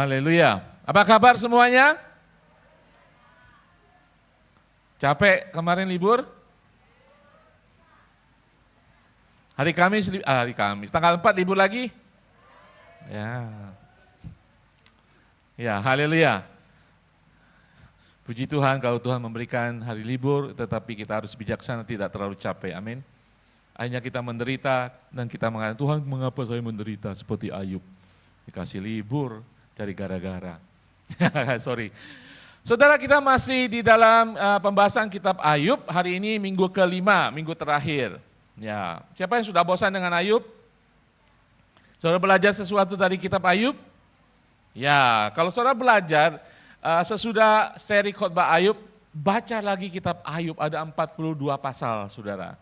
Haleluya. Apa kabar semuanya? Capek kemarin libur? Hari Kamis, tanggal 4 libur lagi? Ya, haleluya. Puji Tuhan kalau Tuhan memberikan hari libur, tetapi kita harus bijaksana, tidak terlalu capek, amin. Akhirnya kita menderita dan kita mengatakan, Tuhan mengapa saya menderita seperti Ayub? Dikasih libur, cari gara-gara. Sorry. Saudara, kita masih di dalam pembahasan kitab Ayub, hari ini minggu kelima, minggu terakhir. Ya, siapa yang sudah bosan dengan Ayub? Saudara belajar sesuatu dari kitab Ayub? Ya, kalau saudara belajar, sesudah seri khotbah Ayub, baca lagi kitab Ayub, ada 42 pasal, saudara.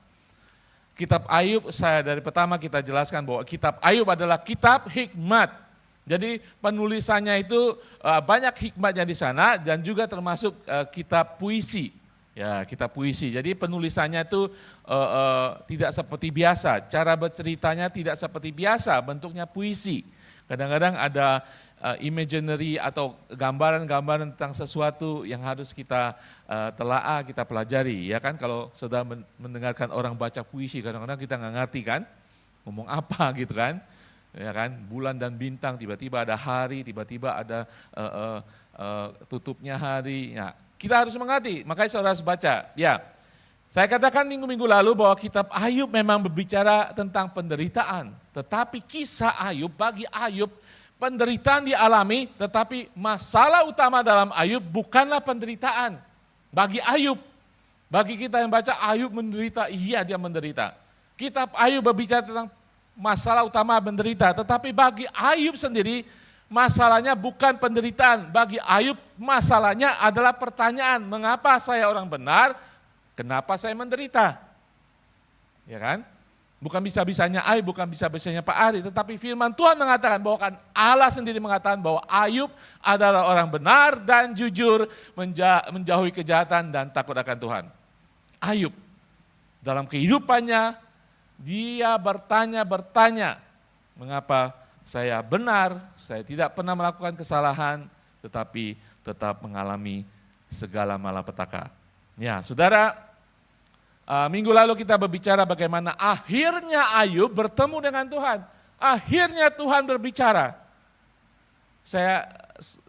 Kitab Ayub, dari pertama kita jelaskan bahwa kitab Ayub adalah kitab hikmat. Jadi penulisannya itu banyak hikmatnya di sana dan juga termasuk kitab puisi. Ya, kitab puisi. Jadi penulisannya itu tidak seperti biasa, cara berceritanya tidak seperti biasa, bentuknya puisi. Kadang-kadang ada imaginary atau gambaran-gambaran tentang sesuatu yang harus kita telaah, kita pelajari. Ya kan, kalau sudah mendengarkan orang baca puisi, kadang-kadang kita nggak ngerti kan, ngomong apa gitu kan. Ya kan, bulan dan bintang, tiba-tiba ada hari, tiba-tiba ada tutupnya hari. Ya, kita harus mengerti, makanya saudara harus baca. Ya, saya katakan minggu-minggu lalu bahwa kitab Ayub memang berbicara tentang penderitaan. Tetapi kisah Ayub, bagi Ayub, penderitaan dialami, tetapi masalah utama dalam Ayub bukanlah penderitaan. Bagi Ayub, bagi kita yang baca Ayub menderita, iya dia menderita. Kitab Ayub berbicara tentang masalah utama menderita, tetapi bagi Ayub sendiri masalahnya bukan penderitaan. Bagi Ayub masalahnya adalah pertanyaan, mengapa saya orang benar, kenapa saya menderita? Ya kan? Bukan bisa-bisanya Ayub, bukan bisa-bisanya Pak Ari, tetapi firman Tuhan mengatakan bahwa kan Allah sendiri mengatakan bahwa Ayub adalah orang benar dan jujur, menjauhi kejahatan dan takut akan Tuhan. Ayub dalam kehidupannya dia bertanya, mengapa saya benar, saya tidak pernah melakukan kesalahan, tetapi tetap mengalami segala malapetaka. Ya, saudara, minggu lalu kita berbicara bagaimana akhirnya Ayub bertemu dengan Tuhan. Akhirnya Tuhan berbicara.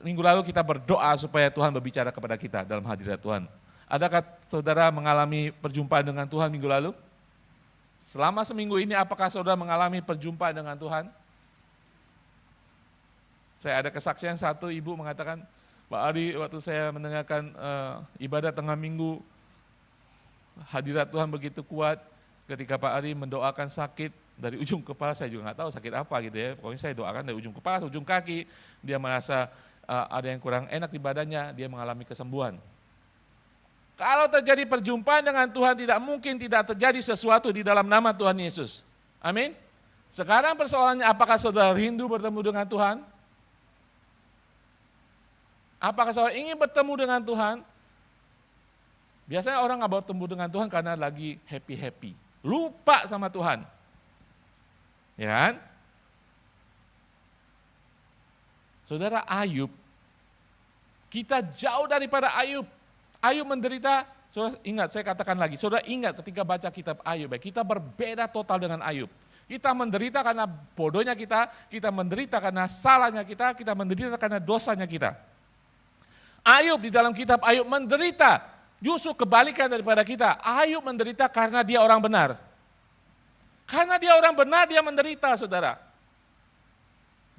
Minggu lalu kita berdoa supaya Tuhan berbicara kepada kita dalam hadirat Tuhan. Adakah saudara mengalami perjumpaan dengan Tuhan minggu lalu? Selama seminggu ini apakah saudara mengalami perjumpaan dengan Tuhan? Saya ada kesaksian satu ibu mengatakan, Pak Ari waktu saya mendengarkan ibadah tengah minggu, hadirat Tuhan begitu kuat ketika Pak Ari mendoakan sakit dari ujung kepala, saya juga nggak tahu sakit apa gitu ya, pokoknya saya doakan dari ujung kepala, ujung kaki, dia merasa ada yang kurang enak di badannya, dia mengalami kesembuhan. Kalau terjadi perjumpaan dengan Tuhan, tidak mungkin tidak terjadi sesuatu di dalam nama Tuhan Yesus. Amin. Sekarang persoalannya, apakah saudara rindu bertemu dengan Tuhan? Apakah saudara ingin bertemu dengan Tuhan? Biasanya orang nggak bertemu dengan Tuhan karena lagi happy-happy. Lupa sama Tuhan. Ya kan? Saudara, Ayub, kita jauh daripada Ayub. Ayub menderita, saudara ingat, saya katakan lagi, saudara ingat ketika baca kitab Ayub, kita berbeda total dengan Ayub. Kita menderita karena bodohnya kita menderita karena salahnya kita menderita karena dosanya kita. Ayub di dalam kitab Ayub menderita, justru kebalikan daripada kita. Ayub menderita karena dia orang benar. Karena dia orang benar, dia menderita, saudara.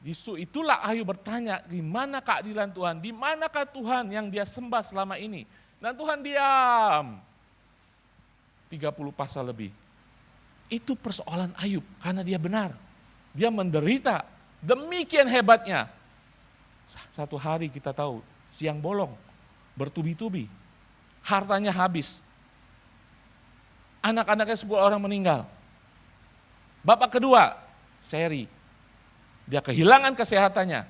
Justru itulah Ayub bertanya, di mana keadilan Tuhan? Di manakah Tuhan yang dia sembah selama ini? Dan Tuhan diam. 30 pasal lebih. Itu persoalan Ayub, karena dia benar. Dia menderita, demikian hebatnya. Satu hari kita tahu, siang bolong, bertubi-tubi. Hartanya habis. Anak-anaknya 10 orang meninggal. Bapak kedua, Seri. Dia kehilangan kesehatannya.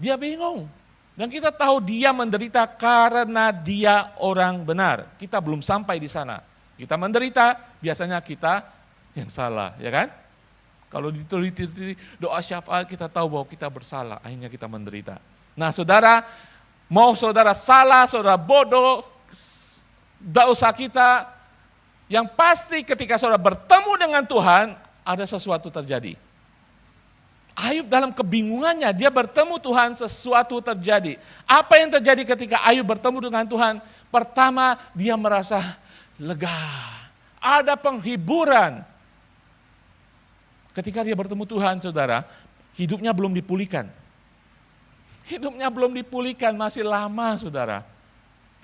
Dia bingung. Dan kita tahu dia menderita karena dia orang benar. Kita belum sampai di sana. Kita menderita, biasanya kita yang salah, ya kan? Kalau diteliti doa syafaat kita tahu bahwa kita bersalah, akhirnya kita menderita. Nah saudara, mau saudara salah, saudara bodoh, dosa kita, yang pasti ketika saudara bertemu dengan Tuhan, ada sesuatu terjadi. Ayub dalam kebingungannya, dia bertemu Tuhan, sesuatu terjadi. Apa yang terjadi ketika Ayub bertemu dengan Tuhan? Pertama, dia merasa lega. Ada penghiburan. Ketika dia bertemu Tuhan, saudara, hidupnya belum dipulihkan. Hidupnya belum dipulihkan, masih lama, saudara.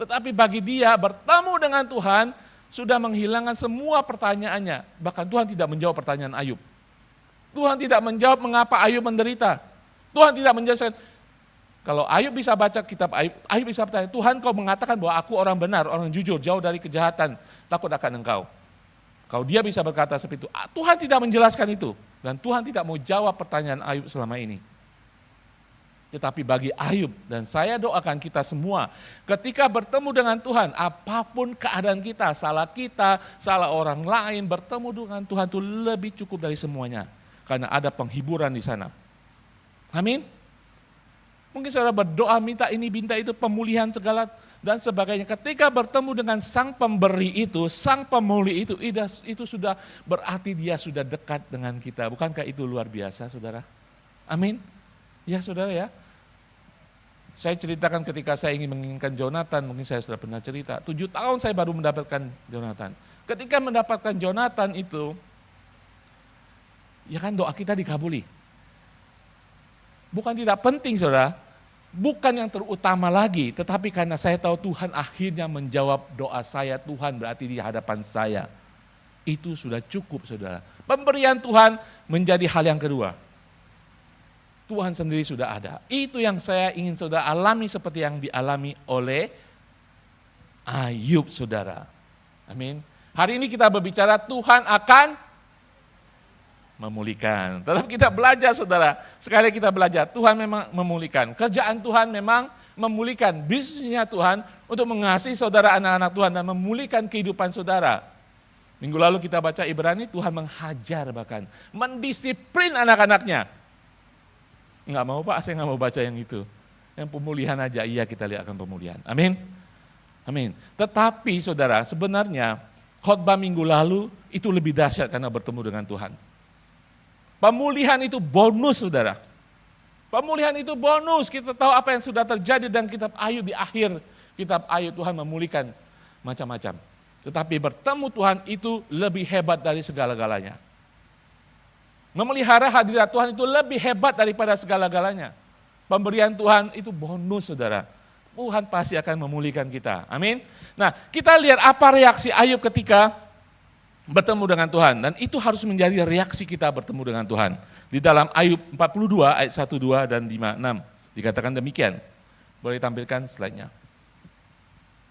Tetapi bagi dia, bertemu dengan Tuhan, sudah menghilangkan semua pertanyaannya. Bahkan Tuhan tidak menjawab pertanyaan Ayub. Tuhan tidak menjawab mengapa Ayub menderita. Tuhan tidak menjelaskan. Kalau Ayub bisa baca kitab Ayub, Ayub bisa bertanya, Tuhan kau mengatakan bahwa aku orang benar, orang jujur, jauh dari kejahatan, takut akan engkau. Kalau dia bisa berkata seperti itu, Tuhan tidak menjelaskan itu. Dan Tuhan tidak mau jawab pertanyaan Ayub selama ini. Tetapi bagi Ayub, dan saya doakan kita semua, ketika bertemu dengan Tuhan, apapun keadaan kita, salah orang lain, bertemu dengan Tuhan itu lebih cukup dari semuanya. Karena ada penghiburan di sana. Amin. Mungkin saudara berdoa, minta ini, minta itu, pemulihan segala dan sebagainya. Ketika bertemu dengan sang pemberi itu, sang pemulih itu sudah berarti dia sudah dekat dengan kita. Bukankah itu luar biasa, saudara? Amin. Ya, saudara ya. Saya ceritakan ketika saya ingin menginginkan Jonathan, mungkin saya sudah pernah cerita. 7 tahun saya baru mendapatkan Jonathan. Ketika mendapatkan Jonathan itu, ya kan doa kita dikabuli. Bukan tidak penting, saudara. Bukan yang terutama lagi, tetapi karena saya tahu Tuhan akhirnya menjawab doa saya, Tuhan berarti di hadapan saya. Itu sudah cukup, saudara. Pemberian Tuhan menjadi hal yang kedua. Tuhan sendiri sudah ada. Itu yang saya ingin saudara alami seperti yang dialami oleh Ayub, saudara. Amin. Hari ini kita berbicara Tuhan akan memulihkan. Tetap kita belajar, saudara. Sekali kita belajar, Tuhan memang memulihkan. Kerjaan Tuhan memang memulihkan. Bisnisnya Tuhan untuk mengasihi saudara anak-anak Tuhan dan memulihkan kehidupan saudara. Minggu lalu kita baca Ibrani, Tuhan menghajar bahkan. Mendisiplin anak-anaknya. Enggak mau Pak, saya enggak mau baca yang itu. Yang pemulihan aja, iya kita lihat akan pemulihan. Amin. Amin. Tetapi saudara, sebenarnya khotbah minggu lalu itu lebih dahsyat karena bertemu dengan Tuhan. Pemulihan itu bonus, saudara. Pemulihan itu bonus, kita tahu apa yang sudah terjadi dan kitab Ayub di akhir kitab Ayub Tuhan memulihkan macam-macam. Tetapi bertemu Tuhan itu lebih hebat dari segala-galanya. Memelihara hadirat Tuhan itu lebih hebat daripada segala-galanya. Pemberian Tuhan itu bonus, saudara. Tuhan pasti akan memulihkan kita. Amin. Nah, kita lihat apa reaksi Ayub ketika bertemu dengan Tuhan. Dan itu harus menjadi reaksi kita bertemu dengan Tuhan. Di dalam Ayub 42 ayat 1, 2 dan 5, 6 dikatakan demikian. Boleh tampilkan slide-nya.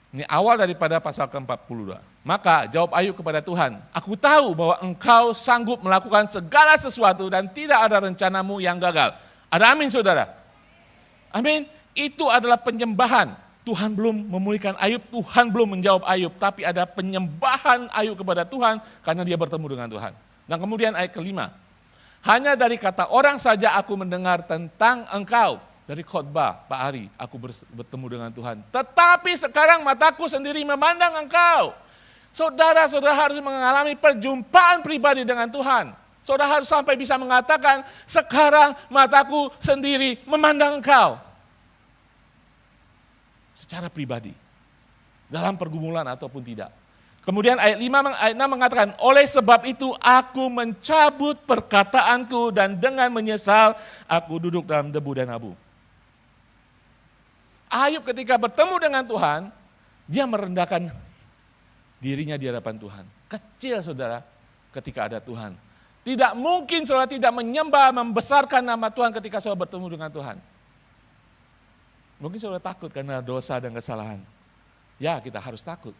Ini awal daripada pasal ke-42. Maka jawab Ayub kepada Tuhan, aku tahu bahwa engkau sanggup melakukan segala sesuatu dan tidak ada rencanamu yang gagal. Ada amin, saudara? Amin. Itu adalah penyembahan. Tuhan belum memulihkan Ayub, Tuhan belum menjawab Ayub, tapi ada penyembahan Ayub kepada Tuhan karena dia bertemu dengan Tuhan. Dan kemudian ayat kelima, hanya dari kata orang saja aku mendengar tentang engkau. Dari khotbah Pak Ari, aku bertemu dengan Tuhan. Tetapi sekarang mataku sendiri memandang engkau. Saudara-saudara harus mengalami perjumpaan pribadi dengan Tuhan. Saudara harus sampai bisa mengatakan, sekarang mataku sendiri memandang engkau. Secara pribadi. Dalam pergumulan ataupun tidak. Kemudian ayat 6 mengatakan, oleh sebab itu aku mencabut perkataanku dan dengan menyesal aku duduk dalam debu dan abu. Ayub ketika bertemu dengan Tuhan, dia merendahkan dirinya di hadapan Tuhan. Kecil, saudara, ketika ada Tuhan. Tidak mungkin saudara tidak menyembah, membesarkan nama Tuhan ketika saudara bertemu dengan Tuhan. Mungkin saudara takut karena dosa dan kesalahan. Ya, kita harus takut.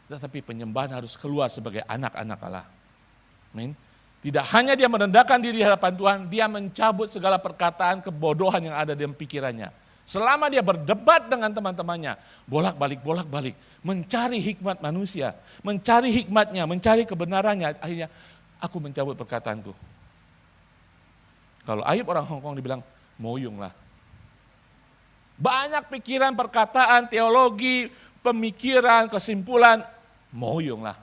Tetapi penyembahan harus keluar sebagai anak-anak Allah. Amin. Tidak hanya dia merendahkan diri di hadapan Tuhan, dia mencabut segala perkataan kebodohan yang ada dalam pikirannya. Selama dia berdebat dengan teman-temannya, bolak-balik, mencari hikmat manusia, mencari hikmatnya, mencari kebenarannya, akhirnya aku mencabut perkataanku. Kalau Ayub orang Hong Kong dibilang, moyung lah. Banyak pikiran, perkataan, teologi, pemikiran, kesimpulan, moyung lah.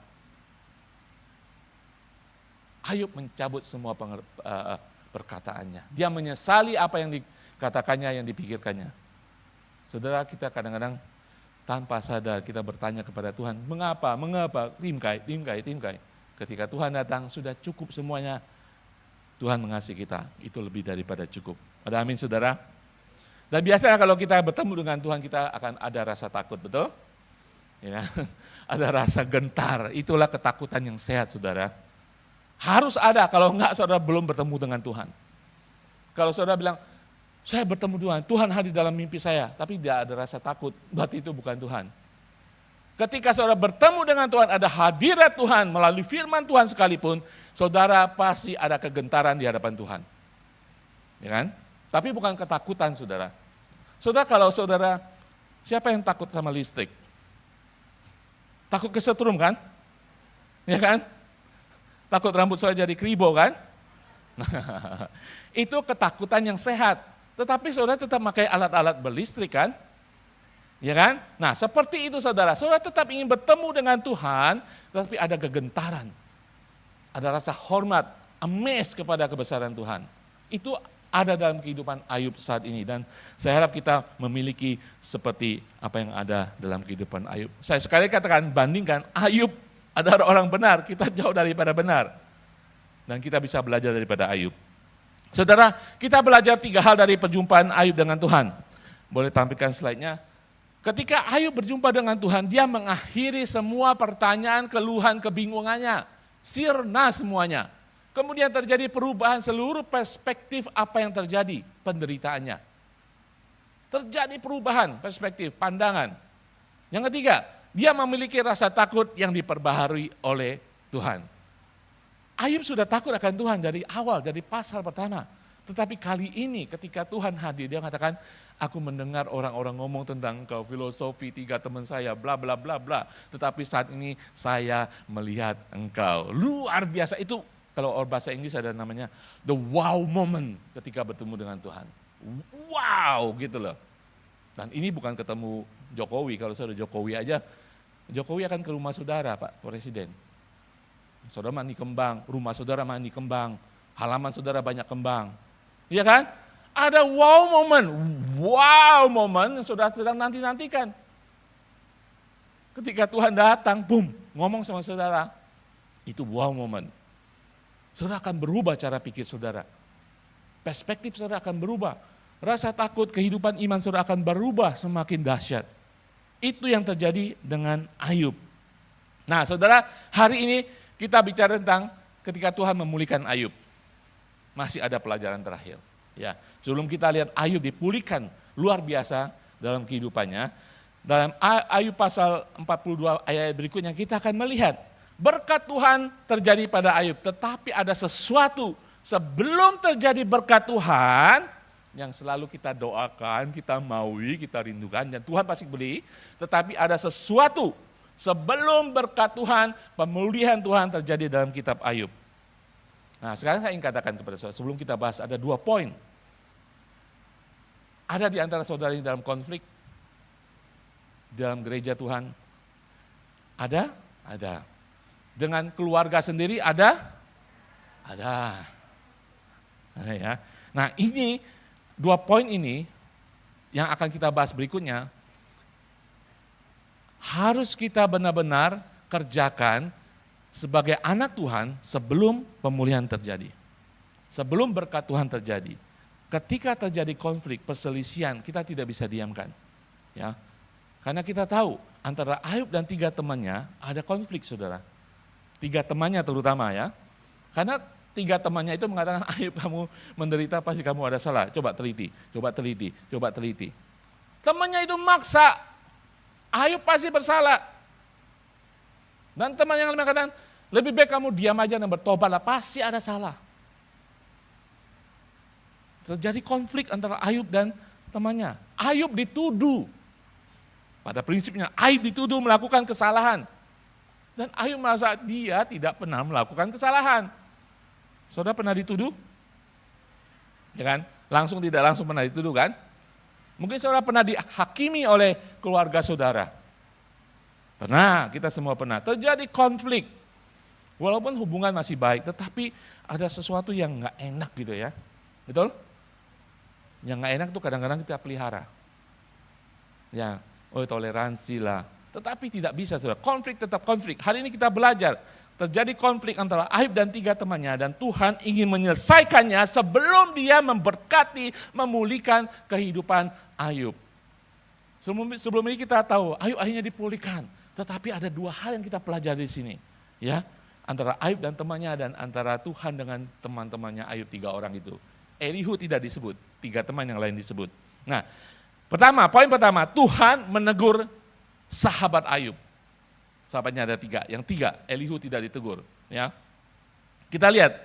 Ayub mencabut semua perkataannya. Dia menyesali apa yang dikatakannya, yang dipikirkannya. Saudara, kita kadang-kadang tanpa sadar kita bertanya kepada Tuhan, mengapa, timkai. Ketika Tuhan datang, sudah cukup semuanya. Tuhan mengasihi kita, itu lebih daripada cukup. Ada amin, saudara? Dan biasanya kalau kita bertemu dengan Tuhan, kita akan ada rasa takut, betul? Ya, ada rasa gentar, itulah ketakutan yang sehat, saudara. Harus ada, kalau enggak saudara belum bertemu dengan Tuhan. Kalau saudara bilang, saya bertemu Tuhan hadir dalam mimpi saya, tapi tidak ada rasa takut, berarti itu bukan Tuhan. Ketika saudara bertemu dengan Tuhan, ada hadirat Tuhan melalui firman Tuhan sekalipun, saudara pasti ada kegentaran di hadapan Tuhan. Ya kan? Tapi bukan ketakutan, saudara. Saudara, kalau saudara, siapa yang takut sama listrik? Takut kesetrum kan? Ya kan? Takut rambut saya jadi kribo kan? Nah, itu ketakutan yang sehat. Tetapi saudara tetap pakai alat-alat berlistrik kan? Ya kan? Nah seperti itu saudara. Saudara tetap ingin bertemu dengan Tuhan, tetapi ada kegentaran. Ada rasa hormat, amazed kepada kebesaran Tuhan. Itu ada dalam kehidupan Ayub saat ini. Dan saya harap kita memiliki seperti apa yang ada dalam kehidupan Ayub. Saya sekali katakan, bandingkan Ayub adalah orang benar, kita jauh daripada benar. Dan kita bisa belajar daripada Ayub. Saudara, kita belajar 3 hal dari perjumpaan Ayub dengan Tuhan. Boleh tampilkan slide-nya. Ketika Ayub berjumpa dengan Tuhan, dia mengakhiri semua pertanyaan, keluhan, kebingungannya. Sirna semuanya. Kemudian terjadi perubahan seluruh perspektif apa yang terjadi, penderitaannya. Terjadi perubahan perspektif, pandangan. Yang ketiga, dia memiliki rasa takut yang diperbaharui oleh Tuhan. Ayub sudah takut akan Tuhan dari awal, dari pasal pertama. Tetapi kali ini ketika Tuhan hadir, dia mengatakan, aku mendengar orang-orang ngomong tentang engkau, filosofi 3 teman saya, bla bla bla bla. Tetapi saat ini saya melihat engkau. Luar biasa, itu kalau bahasa Inggris ada namanya the wow moment ketika bertemu dengan Tuhan. Wow gitu loh. Dan ini bukan ketemu Jokowi, kalau saudara Jokowi aja, Jokowi akan ke rumah saudara Pak Presiden. Saudara mandi kembang, rumah saudara mandi kembang, halaman saudara banyak kembang. Iya kan? Ada wow moment yang saudara sedang nanti-nantikan. Ketika Tuhan datang, boom, ngomong sama saudara, itu wow moment. Saudara akan berubah cara pikir saudara. Perspektif saudara akan berubah. Rasa takut, kehidupan iman saudara akan berubah semakin dahsyat. Itu yang terjadi dengan Ayub. Nah saudara, hari ini kita bicara tentang ketika Tuhan memulihkan Ayub. Masih ada pelajaran terakhir. Ya, sebelum kita lihat Ayub dipulihkan luar biasa dalam kehidupannya, dalam Ayub pasal 42 ayat berikutnya kita akan melihat berkat Tuhan terjadi pada Ayub. Tetapi ada sesuatu sebelum terjadi berkat Tuhan yang selalu kita doakan, kita maui, kita rindukan, dan Tuhan pasti beri. Tetapi ada sesuatu sebelum berkat Tuhan, pemulihan Tuhan terjadi dalam kitab Ayub. Nah sekarang saya ingin katakan kepada saudara, sebelum kita bahas ada 2 poin. Ada di antara saudara yang dalam konflik, dalam gereja Tuhan, ada. Dengan keluarga sendiri ada. Ya. Nah ini 2 poin ini yang akan kita bahas berikutnya, harus kita benar-benar kerjakan sebagai anak Tuhan sebelum pemulihan terjadi. Sebelum berkat Tuhan terjadi. Ketika terjadi konflik, perselisihan, kita tidak bisa diamkan. Ya. Karena kita tahu antara Ayub dan 3 temannya ada konflik saudara. 3 temannya terutama ya. Karena 3 temannya itu mengatakan, Ayub kamu menderita pasti kamu ada salah. Coba teliti. Temannya itu maksa. Ayub pasti bersalah. Dan teman yang mengatakan, lebih baik kamu diam aja dan bertobatlah, pasti ada salah. Terjadi konflik antara Ayub dan temannya. Ayub dituduh. Pada prinsipnya Ayub dituduh melakukan kesalahan. Dan Ayub merasa dia tidak pernah melakukan kesalahan. Saudara pernah dituduh? Ya kan? Langsung tidak langsung pernah dituduh kan? Mungkin saudara pernah dihakimi oleh keluarga saudara. Pernah, kita semua pernah. Terjadi konflik. Walaupun hubungan masih baik, tetapi ada sesuatu yang nggak enak gitu ya. Betul? Yang nggak enak tuh kadang-kadang kita pelihara. Ya, toleransi lah. Tetapi tidak bisa saudara, konflik tetap konflik. Hari ini kita belajar, terjadi konflik antara Ayub dan 3 temannya, dan Tuhan ingin menyelesaikannya sebelum dia memberkati, memulihkan kehidupan Ayub. Sebelum ini kita tahu Ayub akhirnya dipulihkan, tetapi ada 2 hal yang kita pelajari di sini, ya, antara Ayub dan temannya dan antara Tuhan dengan teman-temannya Ayub 3 orang itu. Elihu tidak disebut, 3 teman yang lain disebut. Nah, poin pertama, Tuhan menegur sahabat Ayub. Sahabatnya ada 3, yang 3 Elihu tidak ditegur. Ya, kita lihat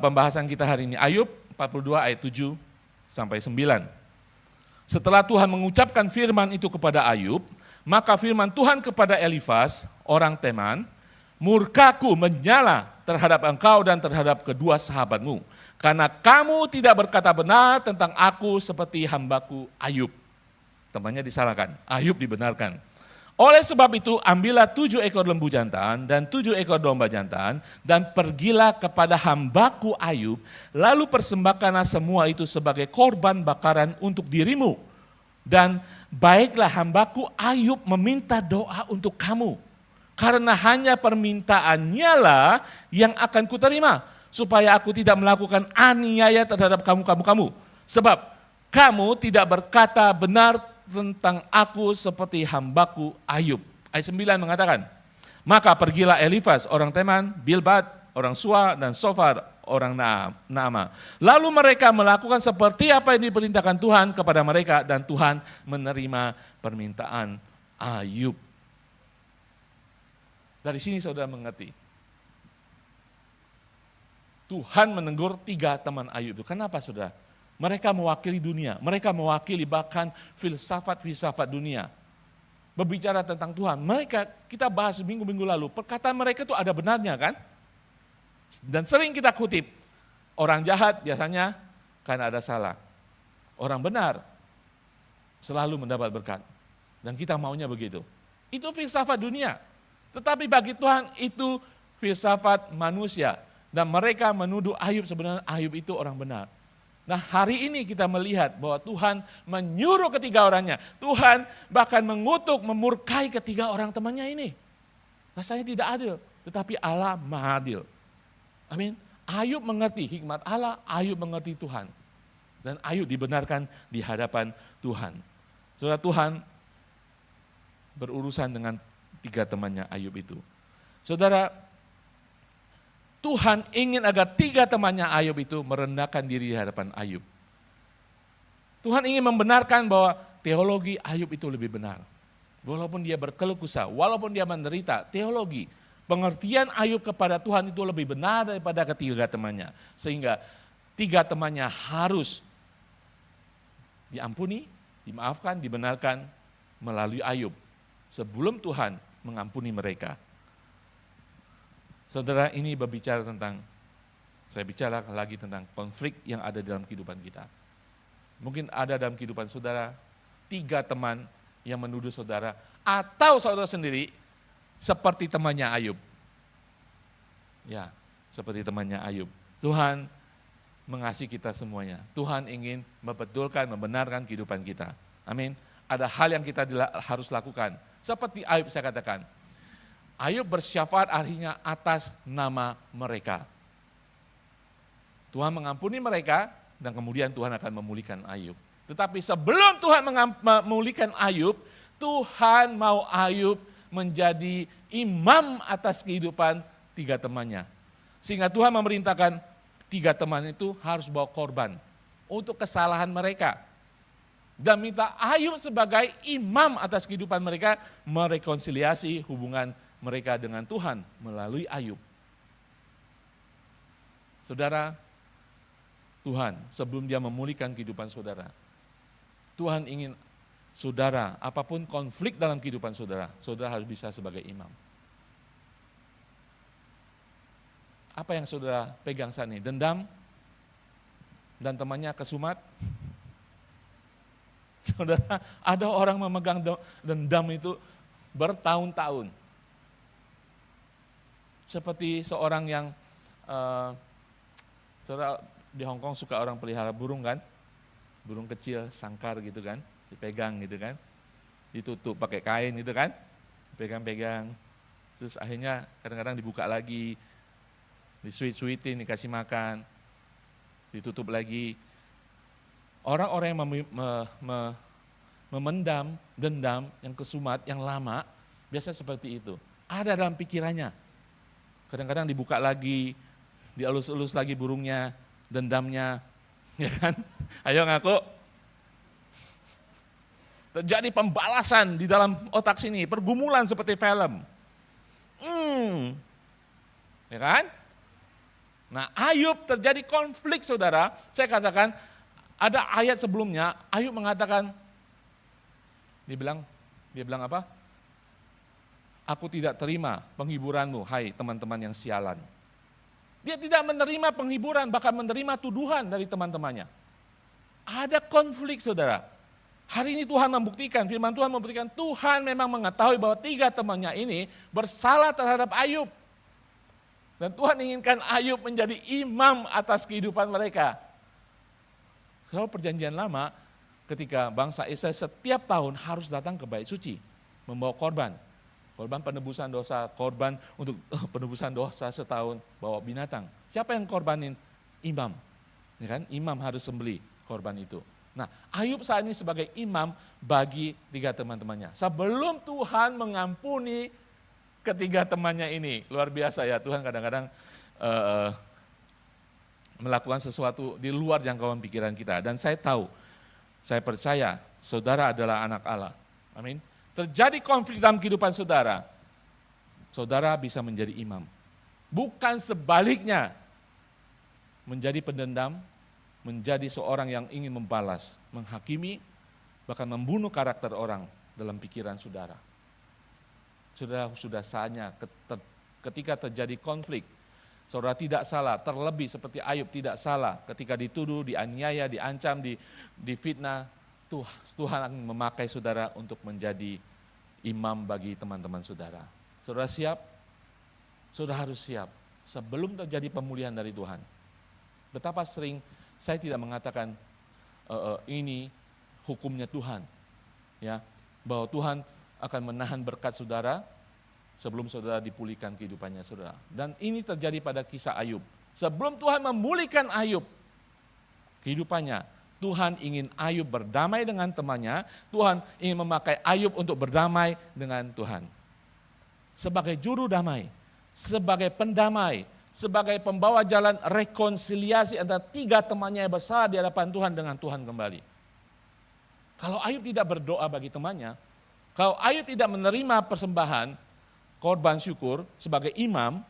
pembahasan kita hari ini, Ayub 42 ayat 7 sampai 9. Setelah Tuhan mengucapkan firman itu kepada Ayub, maka firman Tuhan kepada Elifas, orang Teman, murkaku menyala terhadap engkau dan terhadap kedua sahabatmu, karena kamu tidak berkata benar tentang aku seperti hambaku Ayub. Temannya disalahkan, Ayub dibenarkan. Oleh sebab itu, ambillah 7 ekor lembu jantan dan 7 ekor domba jantan, dan pergilah kepada hambaku Ayub, lalu persembahkanlah semua itu sebagai korban bakaran untuk dirimu. Dan baiklah hambaku Ayub meminta doa untuk kamu, karena hanya permintaannya lah yang akan kuterima, supaya aku tidak melakukan aniaya terhadap kamu. Sebab kamu tidak berkata benar tentang aku seperti hambaku Ayub. Ayat 9 mengatakan, maka pergilah Elifas orang Teman, Bildad orang Sua, dan Sofar orang Naama. Lalu mereka melakukan seperti apa yang diperintahkan Tuhan kepada mereka, dan Tuhan menerima permintaan Ayub. Dari sini saudara mengerti, Tuhan menegur 3 teman Ayub itu. Kenapa saudara? Mereka mewakili dunia, mereka mewakili bahkan filsafat dunia. Berbicara tentang Tuhan, kita bahas minggu-minggu lalu, perkataan mereka itu ada benarnya kan? Dan sering kita kutip, orang jahat biasanya karena ada salah. Orang benar selalu mendapat berkat. Dan kita maunya begitu. Itu filsafat dunia. Tetapi bagi Tuhan itu filsafat manusia. Dan mereka menuduh Ayub, sebenarnya Ayub itu orang benar. Nah, hari ini kita melihat bahwa Tuhan menyuruh ketiga orangnya. Tuhan bahkan mengutuk, memurkai ketiga orang temannya ini. Rasanya tidak adil, tetapi Allah Maha Adil. Amin. Ayub mengerti hikmat Allah, Ayub mengerti Tuhan. Dan Ayub dibenarkan di hadapan Tuhan. Saudara, Tuhan berurusan dengan 3 temannya Ayub itu. Saudara, Tuhan ingin agar 3 temannya Ayub itu merendahkan diri di hadapan Ayub. Tuhan ingin membenarkan bahwa teologi Ayub itu lebih benar. Walaupun dia berkeluh kesah, walaupun dia menderita, teologi, pengertian Ayub kepada Tuhan itu lebih benar daripada ketiga temannya. Sehingga 3 temannya harus diampuni, dimaafkan, dibenarkan melalui Ayub. Sebelum Tuhan mengampuni mereka. Saudara, ini berbicara tentang, saya bicara lagi tentang konflik yang ada dalam kehidupan kita. Mungkin ada dalam kehidupan saudara 3 teman yang menuduh saudara, atau saudara sendiri seperti temannya Ayub. Ya, seperti temannya Ayub. Tuhan mengasihi kita semuanya. Tuhan ingin membetulkan, membenarkan kehidupan kita. Amin. Ada hal yang kita harus lakukan. Seperti Ayub saya katakan, Ayub bersyafaat akhirnya atas nama mereka. Tuhan mengampuni mereka dan kemudian Tuhan akan memulihkan Ayub. Tetapi sebelum Tuhan memulihkan Ayub, Tuhan mau Ayub menjadi imam atas kehidupan 3 temannya. Sehingga Tuhan memerintahkan 3 teman itu harus bawa korban untuk kesalahan mereka. Dan minta Ayub sebagai imam atas kehidupan mereka, merekonsiliasi hubungan mereka dengan Tuhan melalui Ayub. Saudara, Tuhan sebelum dia memulihkan kehidupan saudara, Tuhan ingin saudara, apapun konflik dalam kehidupan saudara, saudara harus bisa sebagai imam. Apa yang saudara pegang saat ini? Dendam? dan temannya kesumat. Saudara, ada orang memegang dendam itu bertahun-tahun. Seperti seorang yang, saudara di Hong Kong suka orang pelihara burung kan, burung kecil, sangkar gitu kan, dipegang gitu kan, ditutup pakai kain gitu kan, pegang-pegang, terus akhirnya kadang-kadang dibuka lagi, disuit-suitin, dikasih makan, ditutup lagi. Orang-orang yang memendam dendam yang kesumat, yang lama, biasa seperti itu. Ada dalam pikirannya. Kadang-kadang dibuka lagi, dielus-elus lagi burungnya, dendamnya, ya kan? Ayo ngaku. Terjadi pembalasan di dalam otak sini, pergumulan seperti film. Ya kan? Nah, Ayub terjadi konflik, saudara. Saya katakan, ada ayat sebelumnya, Ayub mengatakan, dia bilang apa? Aku tidak terima penghiburanmu, hai teman-teman yang sialan. Dia tidak menerima penghiburan, bahkan menerima tuduhan dari teman-temannya. Ada konflik, saudara. Hari ini Tuhan membuktikan, firman Tuhan membuktikan, Tuhan memang mengetahui bahwa 3 temannya ini bersalah terhadap Ayub. Dan Tuhan inginkan Ayub menjadi imam atas kehidupan mereka. Kalau perjanjian lama, ketika bangsa Israel setiap tahun harus datang ke bait suci, membawa korban penebusan dosa, korban untuk penebusan dosa setahun, bawa binatang. Siapa yang korbanin? Imam, ya kan? Imam harus sembelih korban itu. Nah, Ayub saat ini sebagai imam bagi 3 teman-temannya. Sebelum Tuhan mengampuni ketiga temannya ini, luar biasa ya, Tuhan kadang-kadang melakukan sesuatu di luar jangkauan pikiran kita. Dan saya tahu, saya percaya saudara adalah anak Allah. Amin. Terjadi konflik dalam kehidupan saudara, saudara bisa menjadi imam. Bukan sebaliknya, menjadi pendendam, menjadi seorang yang ingin membalas, menghakimi, bahkan membunuh karakter orang dalam pikiran saudara. Saudara sudah saatnya ketika terjadi konflik, saudara tidak salah, terlebih seperti Ayub tidak salah ketika dituduh, dianiaya, diancam, difitnah. Tuhan akan memakai saudara untuk menjadi imam bagi teman-teman saudara. Saudara siap? Saudara harus siap sebelum terjadi pemulihan dari Tuhan. Betapa sering saya tidak mengatakan ini hukumnya Tuhan, ya, bahwa Tuhan akan menahan berkat saudara sebelum saudara dipulihkan kehidupannya saudara. Dan ini terjadi pada kisah Ayub. Sebelum Tuhan memulihkan Ayub kehidupannya, Tuhan ingin Ayub berdamai dengan temannya, Tuhan ingin memakai Ayub untuk berdamai dengan Tuhan. Sebagai juru damai, sebagai pendamai, sebagai pembawa jalan rekonsiliasi antara 3 temannya yang bersalah di hadapan Tuhan dengan Tuhan kembali. Kalau Ayub tidak berdoa bagi temannya, kalau Ayub tidak menerima persembahan, korban syukur sebagai imam,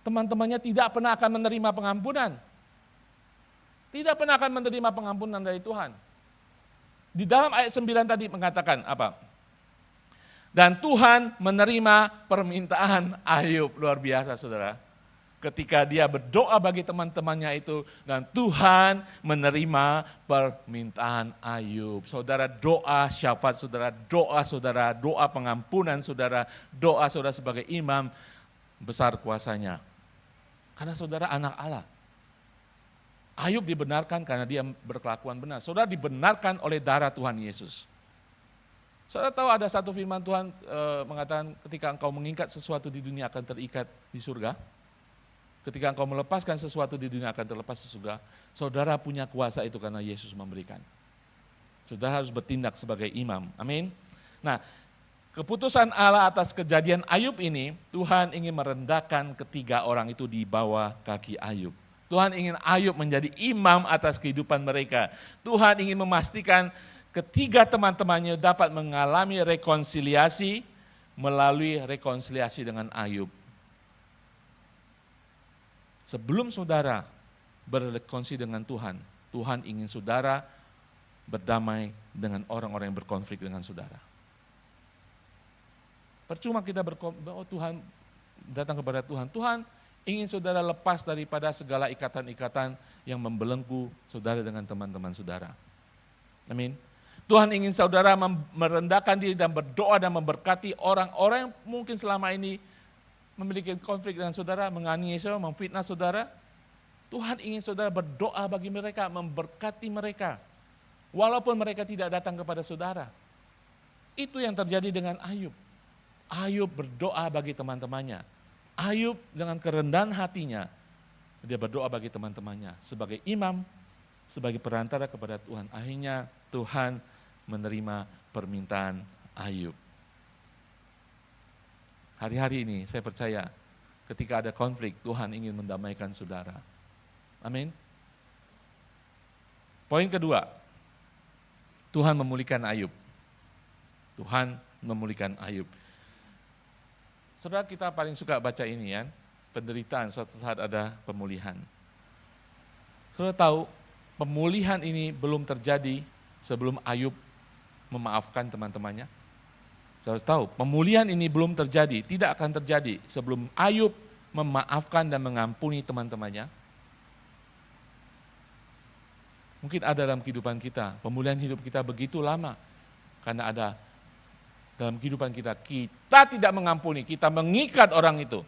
teman-temannya tidak pernah akan menerima pengampunan. Tidak pernah akan menerima pengampunan dari Tuhan. Di dalam ayat 9 tadi mengatakan apa? Dan Tuhan menerima permintaan Ayub. Luar biasa saudara. Ketika dia berdoa bagi teman-temannya itu, dan Tuhan menerima permintaan Ayub. Saudara, doa syafaat saudara, doa pengampunan saudara, doa saudara sebagai imam, besar kuasanya. Karena saudara anak Allah. Ayub dibenarkan karena dia berkelakuan benar. Saudara dibenarkan oleh darah Tuhan Yesus. Saudara tahu ada satu firman Tuhan mengatakan ketika engkau mengikat sesuatu di dunia akan terikat di surga. Ketika engkau melepaskan sesuatu di dunia akan terlepas di surga. Saudara punya kuasa itu karena Yesus memberikan. Saudara harus bertindak sebagai imam. Amin. Nah, keputusan Allah atas kejadian Ayub ini, Tuhan ingin merendahkan 3 orang itu di bawah kaki Ayub. Tuhan ingin Ayub menjadi imam atas kehidupan mereka. Tuhan ingin memastikan 3 teman-temannya dapat mengalami rekonsiliasi melalui rekonsiliasi dengan Ayub. Sebelum saudara berrekonsiliasi dengan Tuhan, Tuhan ingin saudara berdamai dengan orang-orang yang berkonflik dengan saudara. Percuma kita Tuhan datang kepada Tuhan, Tuhan Ingin saudara lepas daripada segala ikatan-ikatan yang membelenggu saudara dengan teman-teman saudara. Amin. Tuhan ingin saudara merendahkan diri dan berdoa dan memberkati orang-orang yang mungkin selama ini memiliki konflik dengan saudara, menganiaya saudara, memfitnah saudara. Tuhan ingin saudara berdoa bagi mereka, memberkati mereka. Walaupun mereka tidak datang kepada saudara. Itu yang terjadi dengan Ayub. Ayub berdoa bagi teman-temannya. Ayub dengan kerendahan hatinya, dia berdoa bagi teman-temannya. Sebagai imam, sebagai perantara kepada Tuhan. Akhirnya Tuhan menerima permintaan Ayub. Hari-hari ini saya percaya ketika ada konflik, Tuhan ingin mendamaikan saudara. Amin. Poin kedua, Tuhan memulihkan Ayub. Tuhan memulihkan Ayub. Saudara, kita paling suka baca ini ya, penderitaan suatu saat ada pemulihan. Saudara tahu, pemulihan ini belum terjadi sebelum Ayub memaafkan teman-temannya. Saudara tahu, pemulihan ini belum terjadi, tidak akan terjadi sebelum Ayub memaafkan dan mengampuni teman-temannya. Mungkin ada dalam kehidupan kita, pemulihan hidup kita begitu lama, karena ada dalam kehidupan kita tidak mengampuni, kita mengikat orang itu.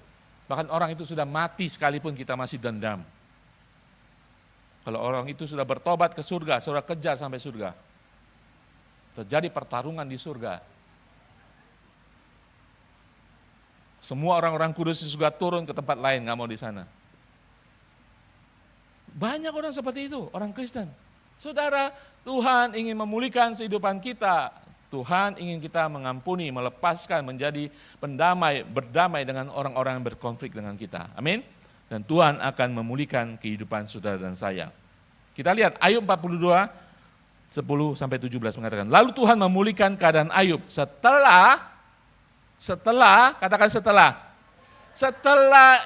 Bahkan orang itu sudah mati sekalipun kita masih dendam. Kalau orang itu sudah bertobat ke surga, saudara kejar sampai surga. Terjadi pertarungan di surga. Semua orang-orang kudus di surga turun ke tempat lain, nggak mau di sana. Banyak orang seperti itu, orang Kristen. Saudara, Tuhan ingin memulihkan kehidupan kita. Tuhan ingin kita mengampuni, melepaskan, menjadi pendamai, berdamai dengan orang-orang yang berkonflik dengan kita. Amin. Dan Tuhan akan memulihkan kehidupan saudara dan saya. Kita lihat Ayub 42, 10-17 mengatakan, lalu Tuhan memulihkan keadaan Ayub setelah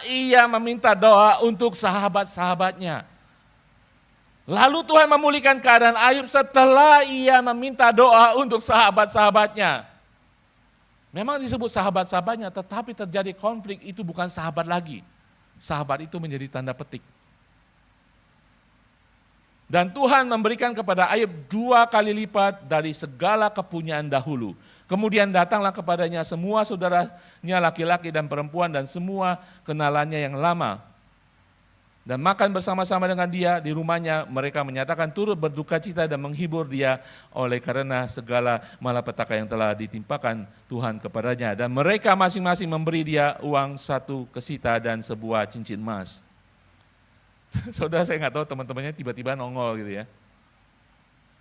ia meminta doa untuk sahabat-sahabatnya. Lalu Tuhan memulihkan keadaan Ayub setelah ia meminta doa untuk sahabat-sahabatnya. Memang disebut sahabat-sahabatnya, tetapi terjadi konflik, itu bukan sahabat lagi. Sahabat itu menjadi tanda petik. Dan Tuhan memberikan kepada Ayub 2 kali lipat dari segala kepunyaan dahulu. Kemudian datanglah kepadanya semua saudaranya laki-laki dan perempuan dan semua kenalannya yang lama. Dan makan bersama-sama dengan dia di rumahnya, mereka menyatakan turut berduka cita dan menghibur dia oleh karena segala malapetaka yang telah ditimpakan Tuhan kepadanya. Dan mereka masing-masing memberi dia uang 1 kesita dan sebuah cincin emas. Saudara, saya nggak tahu teman-temannya tiba-tiba nongol gitu ya.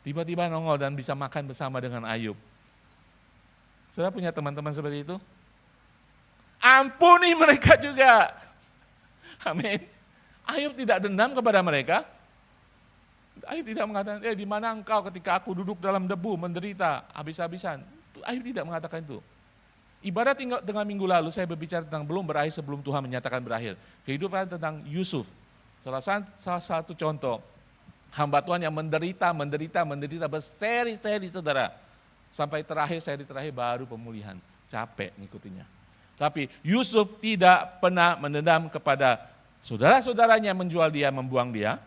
Tiba-tiba nongol dan bisa makan bersama dengan Ayub. Saudara punya teman-teman seperti itu? Ampuni mereka juga. Amin. Ayub tidak dendam kepada mereka. Ayub tidak mengatakan, di mana engkau ketika aku duduk dalam debu menderita habis-habisan. Ayub tidak mengatakan itu. Ibarat dengan minggu lalu saya berbicara tentang belum berakhir sebelum Tuhan menyatakan berakhir. Kehidupan tentang Yusuf. Salah satu contoh, hamba Tuhan yang menderita berseri-seri saudara. Sampai seri terakhir baru pemulihan. Capek ngikutinya. Tapi Yusuf tidak pernah menendam kepada saudara-saudaranya menjual dia, membuang dia,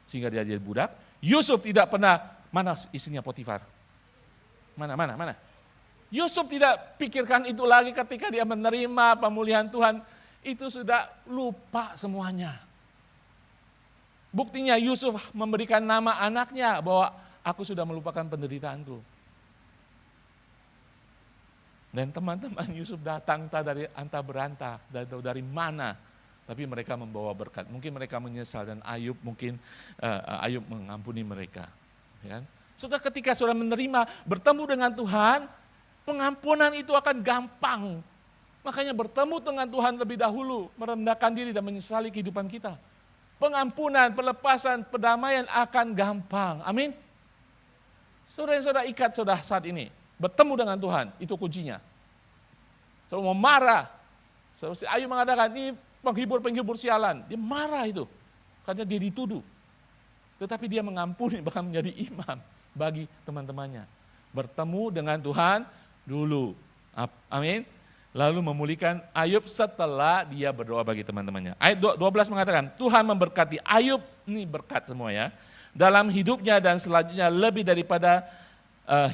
sehingga dia jadi budak. Yusuf tidak pernah, mana istrinya Potifar? Mana? Yusuf tidak pikirkan itu lagi ketika dia menerima pemulihan Tuhan. Itu sudah lupa semuanya. Buktinya Yusuf memberikan nama anaknya bahwa aku sudah melupakan penderitaanku. Dan teman-teman Yusuf datang dari antah berantah, dari mana? Tapi mereka membawa berkat. Mungkin mereka menyesal dan Ayub Ayub mengampuni mereka. Ya. Sudah ketika sudah menerima, bertemu dengan Tuhan, pengampunan itu akan gampang. Makanya bertemu dengan Tuhan lebih dahulu, merendahkan diri dan menyesali kehidupan kita. Pengampunan, pelepasan, perdamaian akan gampang. Amin. Saudara-saudara ikat saat ini, bertemu dengan Tuhan, itu kuncinya. Saudara mau marah, Ayub mengatakan, ini penghibur sialan, dia marah itu, karena dia dituduh. Tetapi dia mengampuni, bahkan menjadi imam bagi teman-temannya. Bertemu dengan Tuhan dulu, amin. lalu memulihkan Ayub setelah dia berdoa bagi teman-temannya. Ayat 12 mengatakan, Tuhan memberkati Ayub, ini berkat semua ya, dalam hidupnya dan selanjutnya lebih daripada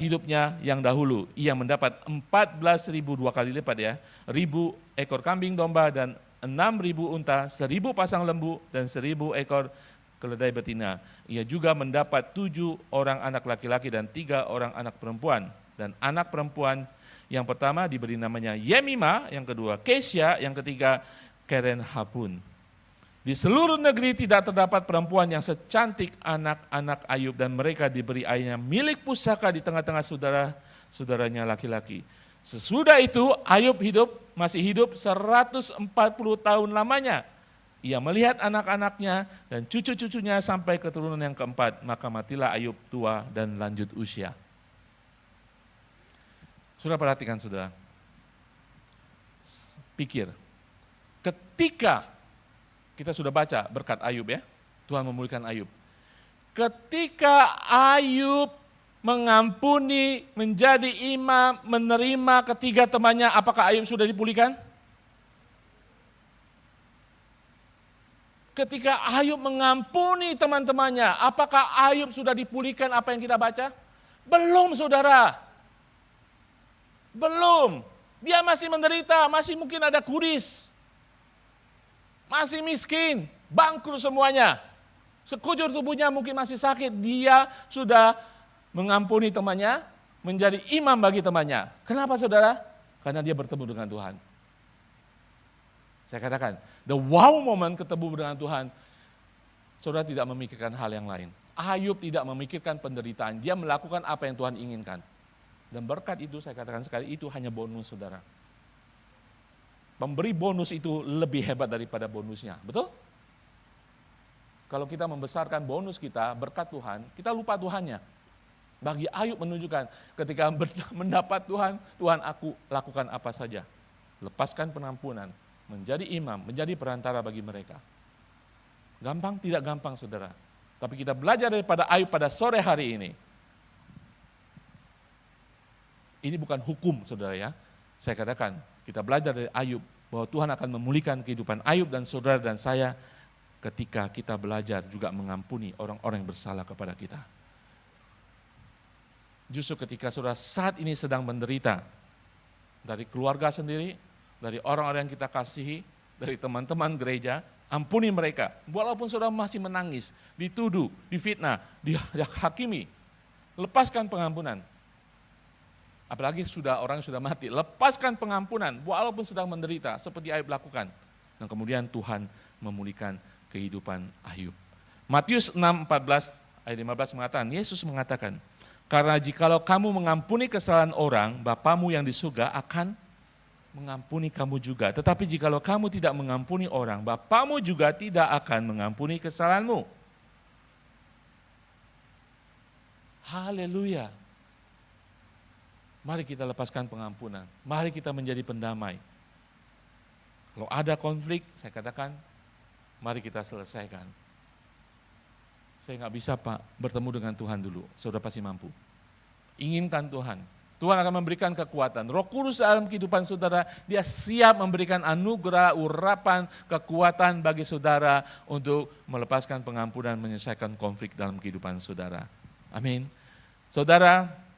hidupnya yang dahulu. Ia mendapat 14.000, 2 kali lipat ya, 1.000 ekor kambing domba dan 6.000 unta, 1.000 pasang lembu dan 1.000 ekor keledai betina. Ia juga mendapat 7 orang anak laki-laki dan 3 orang anak perempuan. Dan anak perempuan yang pertama diberi namanya Yemima, yang kedua Kesya, yang ketiga Keren Hapun. Di seluruh negeri tidak terdapat perempuan yang secantik anak-anak Ayub dan mereka diberi ayahnya milik pusaka di tengah-tengah saudara-saudaranya laki-laki. Sesudah itu Ayub masih hidup 140 tahun lamanya. Ia melihat anak-anaknya dan cucu-cucunya sampai keturunan yang keempat, maka matilah Ayub tua dan lanjut usia. Saudara perhatikan saudara, pikir, ketika kita sudah baca berkat Ayub ya, Tuhan memulihkan Ayub. Ketika Ayub mengampuni, menjadi imam, menerima ketiga temannya, apakah Ayub sudah dipulihkan? Ketika Ayub mengampuni teman-temannya, apakah Ayub sudah dipulihkan apa yang kita baca? Belum saudara. Belum. Dia masih menderita, masih mungkin ada kuris. Masih miskin, bangkrut semuanya. Sekujur tubuhnya mungkin masih sakit. Dia sudah mengampuni temannya, menjadi imam bagi temannya. Kenapa saudara? Karena dia bertemu dengan Tuhan. Saya katakan, the wow moment ketemu dengan Tuhan, saudara tidak memikirkan hal yang lain. Ayub tidak memikirkan penderitaan, dia melakukan apa yang Tuhan inginkan. Dan berkat itu, saya katakan sekali, itu hanya bonus saudara. Pemberi bonus itu lebih hebat daripada bonusnya, betul? Kalau kita membesarkan bonus kita, berkat Tuhan, kita lupa Tuhannya. Bagi Ayub menunjukkan, ketika mendapat Tuhan, Tuhan aku lakukan apa saja. Lepaskan pengampunan, menjadi imam, menjadi perantara bagi mereka. Gampang? Tidak gampang saudara. Tapi kita belajar daripada Ayub pada sore hari ini. Ini bukan hukum saudara ya. Saya katakan, kita belajar dari Ayub bahwa Tuhan akan memulihkan kehidupan Ayub dan saudara dan saya ketika kita belajar juga mengampuni orang-orang yang bersalah kepada kita. Justru ketika saudara saat ini sedang menderita, dari keluarga sendiri, dari orang-orang yang kita kasihi, dari teman-teman gereja, ampuni mereka. Walaupun saudara masih menangis, dituduh, difitnah, dihakimi, lepaskan pengampunan. Apalagi orang sudah mati, lepaskan pengampunan walaupun sudah menderita seperti Ayub lakukan. Dan kemudian Tuhan memulihkan kehidupan Ayub. Matius 6:14 ayat 15 mengatakan, Yesus mengatakan, karena jikalau kamu mengampuni kesalahan orang, Bapamu yang di surga akan mengampuni kamu juga. Tetapi jikalau kamu tidak mengampuni orang, Bapamu juga tidak akan mengampuni kesalahanmu. Haleluya. Mari kita lepaskan pengampunan. Mari kita menjadi pendamai. Kalau ada konflik, saya katakan, mari kita selesaikan. Saya nggak bisa Pak, bertemu dengan Tuhan dulu. Saudara pasti mampu. Inginkan Tuhan. Tuhan akan memberikan kekuatan. Roh Kudus dalam kehidupan saudara, dia siap memberikan anugerah, urapan, kekuatan bagi saudara untuk melepaskan pengampunan, menyelesaikan konflik dalam kehidupan saudara. Amin. Saudara,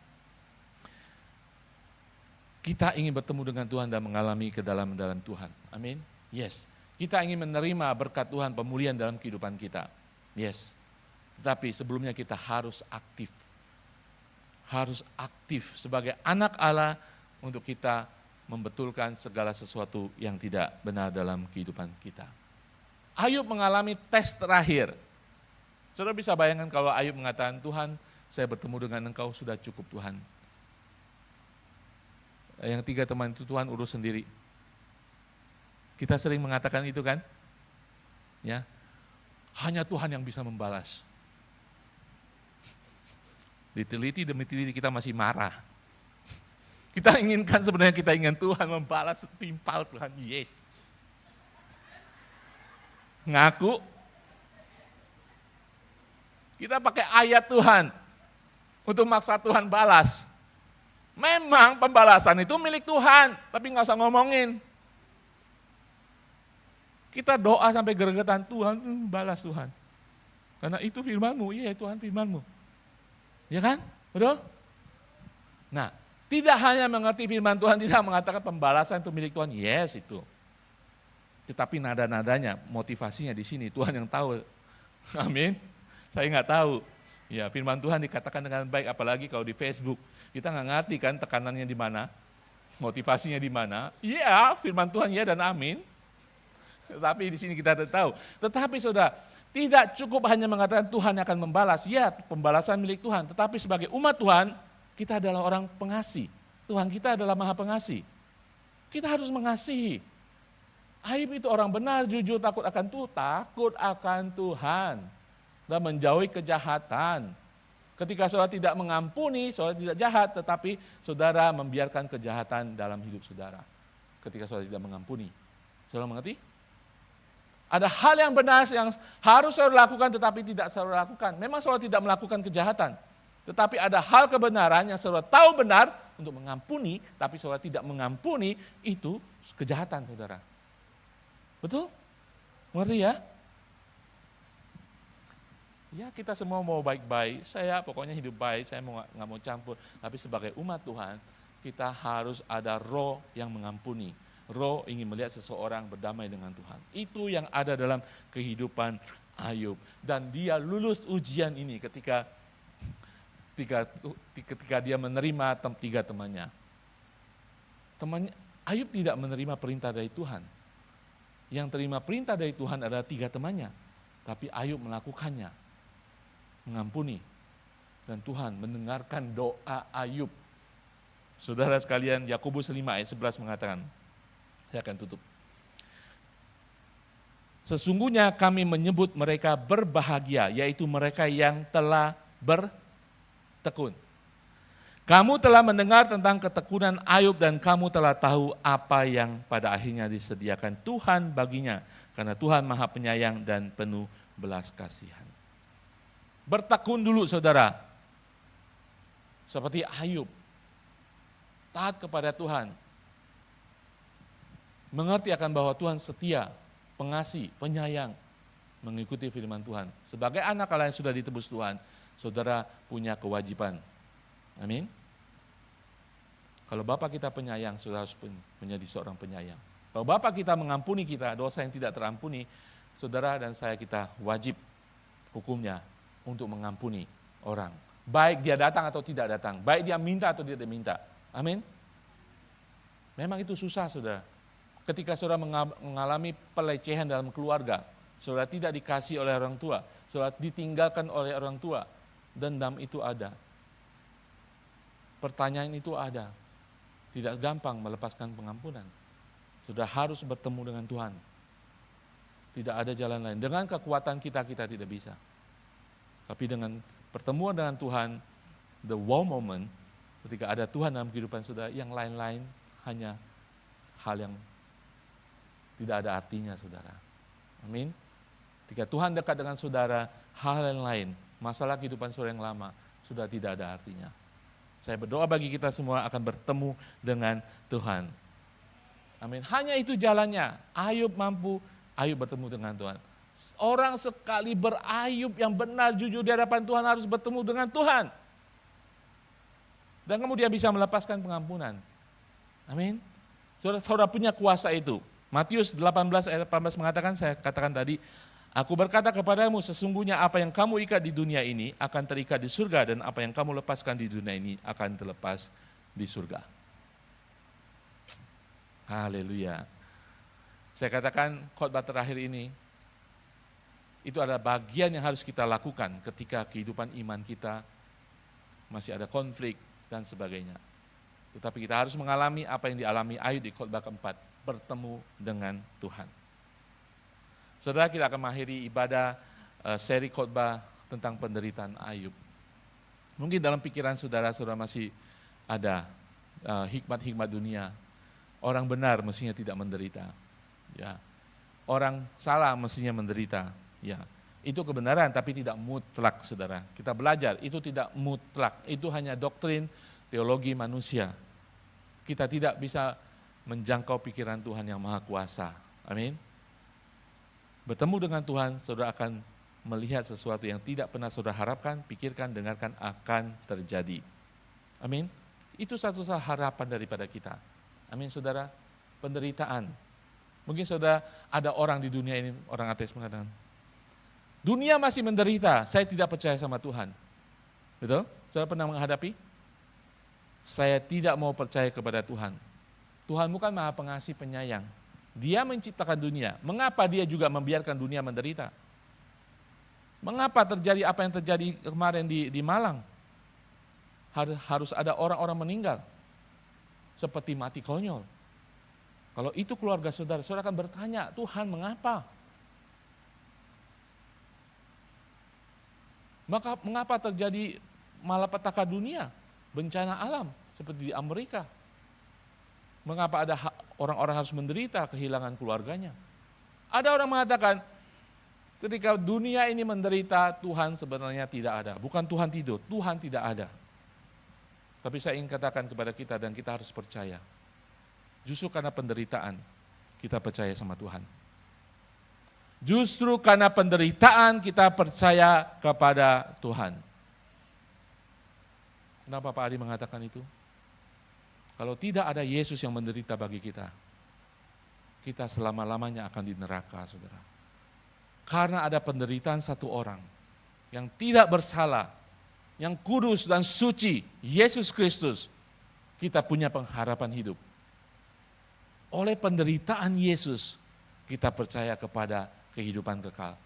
kita ingin bertemu dengan Tuhan dan mengalami kedalaman dalam Tuhan. Amin. Yes. Kita ingin menerima berkat Tuhan, pemulihan dalam kehidupan kita. Yes. Tapi sebelumnya kita harus aktif. Harus aktif sebagai anak Allah untuk kita membetulkan segala sesuatu yang tidak benar dalam kehidupan kita. Ayub mengalami tes terakhir. Saudara bisa bayangkan kalau Ayub mengatakan, Tuhan, saya bertemu dengan Engkau sudah cukup Tuhan. Yang 3 teman itu Tuhan urus sendiri. Kita sering mengatakan itu kan? Ya. Hanya Tuhan yang bisa membalas. Diteliti demi teliti kita masih marah. Kita inginkan sebenarnya kita ingin Tuhan membalas setimpal Tuhan. Yes. Ngaku. Kita pakai ayat Tuhan untuk maksa Tuhan balas. Memang pembalasan itu milik Tuhan, tapi nggak usah ngomongin. Kita doa sampai gregetan, Tuhan balas Tuhan. Karena itu firman-Mu, iya Tuhan firman-Mu. Ya kan? Betul? Nah, tidak hanya mengerti firman Tuhan, tidak mengatakan pembalasan itu milik Tuhan, yes itu. Tetapi nada-nadanya, motivasinya di sini, Tuhan yang tahu. Amin. Saya nggak tahu. Ya, firman Tuhan dikatakan dengan baik, apalagi kalau di Facebook. Kita nggak ngerti kan tekanannya di mana, motivasinya di mana. Iya, firman Tuhan ya dan amin. Tetapi di sini kita tidak tahu. Tetapi saudara, tidak cukup hanya mengatakan Tuhan akan membalas. Ya, pembalasan milik Tuhan. Tetapi sebagai umat Tuhan, kita adalah orang pengasih. Tuhan kita adalah Maha Pengasih. Kita harus mengasihi. Ayub itu orang benar, jujur, takut akan Tuhan. Dan menjauhi kejahatan. Ketika saudara tidak mengampuni, saudara tidak jahat, tetapi saudara membiarkan kejahatan dalam hidup saudara. Ketika saudara tidak mengampuni. Saudara mengerti? Ada hal yang benar yang harus saudara lakukan, tetapi tidak saudara lakukan. Memang saudara tidak melakukan kejahatan. Tetapi ada hal kebenaran yang saudara tahu benar untuk mengampuni, tapi saudara tidak mengampuni, itu kejahatan saudara. Betul? Mengerti ya? Ya kita semua mau baik-baik, saya pokoknya hidup baik, saya nggak mau campur. Tapi sebagai umat Tuhan, kita harus ada roh yang mengampuni. Roh ingin melihat seseorang berdamai dengan Tuhan. Itu yang ada dalam kehidupan Ayub. Dan dia lulus ujian ini ketika dia menerima tiga temannya. Ayub tidak menerima perintah dari Tuhan. Yang terima perintah dari Tuhan adalah tiga temannya. Tapi Ayub melakukannya. Mengampuni. Dan Tuhan mendengarkan doa Ayub. Saudara sekalian, Yakobus 5 ayat 11 mengatakan, saya akan tutup. Sesungguhnya kami menyebut mereka berbahagia, yaitu mereka yang telah bertekun. Kamu telah mendengar tentang ketekunan Ayub dan kamu telah tahu apa yang pada akhirnya disediakan Tuhan baginya. Karena Tuhan Maha Penyayang dan penuh belas kasihan. Bertekun dulu saudara. Seperti Ayub. Taat kepada Tuhan. Mengerti akan bahwa Tuhan setia, pengasih, penyayang. Mengikuti firman Tuhan. Sebagai anak Allah yang sudah ditebus Tuhan, saudara punya kewajiban. Amin. Kalau Bapak kita penyayang, saudara harus menjadi seorang penyayang. Kalau Bapak kita mengampuni kita, dosa yang tidak terampuni, saudara dan saya kita wajib hukumnya untuk mengampuni orang. Baik dia datang atau tidak datang, baik dia minta atau tidak minta. Amin. Memang itu susah saudara. Ketika saudara mengalami pelecehan dalam keluarga, saudara tidak dikasih oleh orang tua, saudara ditinggalkan oleh orang tua, dendam itu ada. Pertanyaan itu ada. Tidak gampang melepaskan pengampunan. Sudah harus bertemu dengan Tuhan. Tidak ada jalan lain. Dengan kekuatan kita tidak bisa. Tapi dengan pertemuan dengan Tuhan, the wow moment, ketika ada Tuhan dalam kehidupan saudara, yang lain-lain hanya hal yang tidak ada artinya saudara. Amin. Ketika Tuhan dekat dengan saudara, hal yang lain, masalah kehidupan saudara yang lama, sudah tidak ada artinya. Saya berdoa bagi kita semua akan bertemu dengan Tuhan. Amin. Hanya itu jalannya. Ayub bertemu dengan Tuhan. Orang sekali berayub yang benar, jujur di hadapan Tuhan harus bertemu dengan Tuhan. Dan kemudian bisa melepaskan pengampunan. Amin. Saudara punya kuasa itu. Matius 18 ayat 18 mengatakan, saya katakan tadi, aku berkata kepadamu, sesungguhnya apa yang kamu ikat di dunia ini akan terikat di surga, dan apa yang kamu lepaskan di dunia ini akan terlepas di surga. Haleluya. Saya katakan khotbah terakhir ini, itu adalah bagian yang harus kita lakukan ketika kehidupan iman kita masih ada konflik dan sebagainya. Tetapi kita harus mengalami apa yang dialami Ayub di khotbah keempat, bertemu dengan Tuhan. Saudara, kita akan mengakhiri ibadah seri khotbah tentang penderitaan Ayub. Mungkin dalam pikiran saudara masih ada hikmat-hikmat dunia. Orang benar mestinya tidak menderita. Ya. Orang salah mestinya menderita. Ya. Itu kebenaran tapi tidak mutlak saudara. Kita belajar, itu tidak mutlak. Itu hanya doktrin teologi manusia. Kita tidak bisa menjangkau pikiran Tuhan yang Maha Kuasa. Amin. Bertemu dengan Tuhan, saudara akan melihat sesuatu yang tidak pernah saudara harapkan, pikirkan, dengarkan akan terjadi. Amin. Itu satu harapan daripada kita. Amin, saudara. Penderitaan. Mungkin saudara ada orang di dunia ini, orang ateis mengatakan, dunia masih menderita, saya tidak percaya sama Tuhan. Betul? Saudara pernah menghadapi? Saya tidak mau percaya kepada Tuhan. Tuhan bukan Maha Pengasih Penyayang. Dia menciptakan dunia. Mengapa dia juga membiarkan dunia menderita? Mengapa terjadi apa yang terjadi kemarin di Malang? Harus ada orang-orang meninggal. Seperti mati konyol. Kalau itu keluarga saudara, saudara akan bertanya, Tuhan mengapa? Maka mengapa terjadi malapetaka dunia, bencana alam seperti di Amerika? Mengapa ada orang-orang harus menderita kehilangan keluarganya? Ada orang mengatakan, ketika dunia ini menderita, Tuhan sebenarnya tidak ada. Bukan Tuhan tidur, Tuhan tidak ada. Tapi saya ingin katakan kepada kita dan kita harus percaya. Justru karena penderitaan, kita percaya sama Tuhan. Justru karena penderitaan kita percaya kepada Tuhan. Kenapa Pak Adi mengatakan itu? Kalau tidak ada Yesus yang menderita bagi kita, kita selama-lamanya akan di neraka, saudara. Karena ada penderitaan satu orang yang tidak bersalah, yang kudus dan suci, Yesus Kristus, kita punya pengharapan hidup. Oleh penderitaan Yesus, kita percaya kepada kehidupan kekal.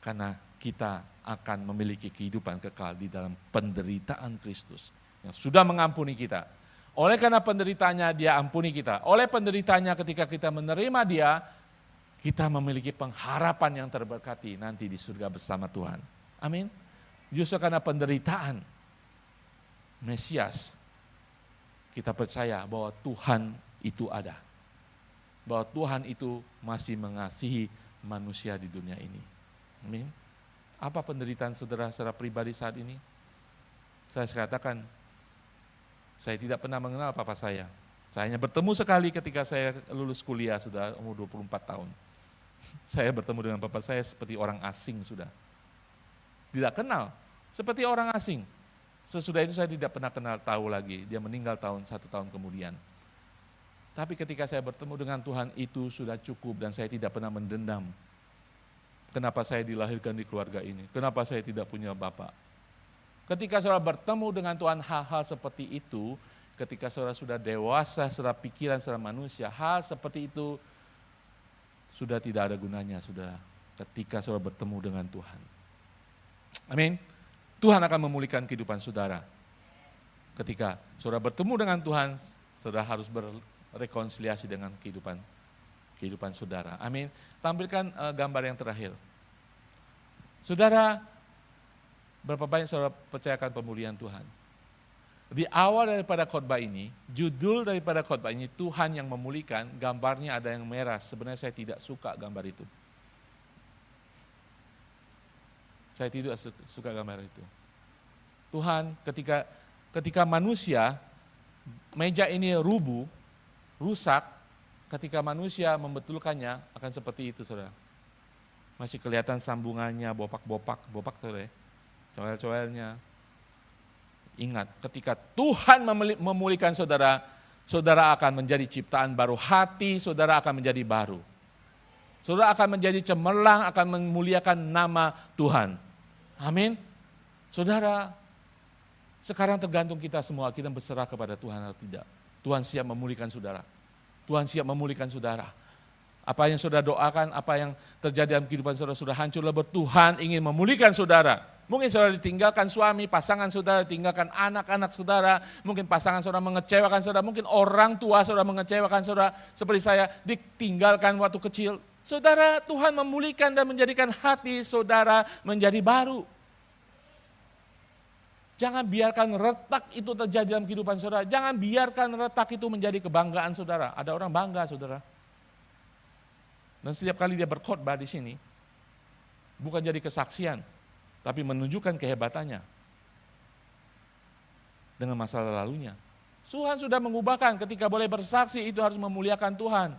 Karena kita akan memiliki kehidupan kekal di dalam penderitaan Kristus yang sudah mengampuni kita. Oleh karena penderitaannya dia ampuni kita. Oleh penderitaannya ketika kita menerima dia, kita memiliki pengharapan yang terberkati nanti di surga bersama Tuhan. Amin. Justru karena penderitaan Mesias, kita percaya bahwa Tuhan itu ada. Bahwa Tuhan itu masih mengasihi manusia di dunia ini. Amin. Apa penderitaan saudara secara pribadi saat ini? Saya katakan, saya tidak pernah mengenal papa saya. Saya hanya bertemu sekali ketika saya lulus kuliah, sudah umur 24 tahun. Saya bertemu dengan papa saya seperti orang asing sudah. Tidak kenal, seperti orang asing. Sesudah itu saya tidak pernah kenal tahu lagi, dia meninggal 1 tahun kemudian. Tapi ketika saya bertemu dengan Tuhan itu sudah cukup dan saya tidak pernah mendendam. Kenapa saya dilahirkan di keluarga ini? Kenapa saya tidak punya bapak? Ketika saudara bertemu dengan Tuhan hal-hal seperti itu, ketika saudara sudah dewasa secara pikiran, secara manusia, hal seperti itu sudah tidak ada gunanya, saudara. Ketika saudara bertemu dengan Tuhan. Amin. Tuhan akan memulihkan kehidupan saudara. Ketika saudara bertemu dengan Tuhan, saudara harus rekonsiliasi dengan kehidupan saudara. Amin. Tampilkan gambar yang terakhir. Saudara, berapa banyak saudara percayakan pemulihan Tuhan? Di awal daripada khotbah ini, judul daripada khotbah ini, Tuhan yang memulihkan, gambarnya ada yang merah. Sebenarnya saya tidak suka gambar itu. Saya tidak suka gambar itu. Tuhan ketika manusia, meja ini rusak, ketika manusia membetulkannya akan seperti itu, saudara. Masih kelihatan sambungannya, bopak tuh ya, coel-coelnya. Ingat, ketika Tuhan memulihkan saudara, saudara akan menjadi ciptaan baru, hati saudara akan menjadi baru. Saudara akan menjadi cemerlang, akan memuliakan nama Tuhan. Amin. Saudara, sekarang tergantung kita semua, kita berserah kepada Tuhan atau tidak. Tuhan siap memulihkan saudara. Tuhan siap memulihkan saudara. Apa yang saudara doakan, apa yang terjadi dalam kehidupan saudara sudah hancur lebur, Tuhan ingin memulihkan saudara. Mungkin saudara ditinggalkan suami, pasangan saudara, ditinggalkan anak-anak saudara, mungkin pasangan saudara mengecewakan saudara, mungkin orang tua saudara mengecewakan saudara, seperti saya ditinggalkan waktu kecil. Saudara, Tuhan memulihkan dan menjadikan hati saudara menjadi baru. Jangan biarkan retak itu terjadi dalam kehidupan saudara. Jangan biarkan retak itu menjadi kebanggaan saudara. Ada orang bangga, saudara. Dan setiap kali dia berkhotbah di sini, bukan jadi kesaksian, tapi menunjukkan kehebatannya. dengan masa lalunya. Tuhan sudah mengubahkan, ketika boleh bersaksi itu harus memuliakan Tuhan.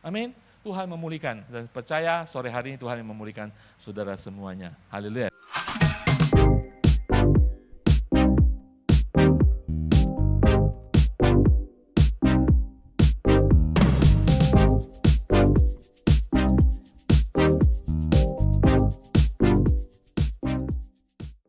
Amin. Tuhan memulihkan, dan percaya sore hari ini Tuhan yang memulihkan saudara semuanya. Haleluya.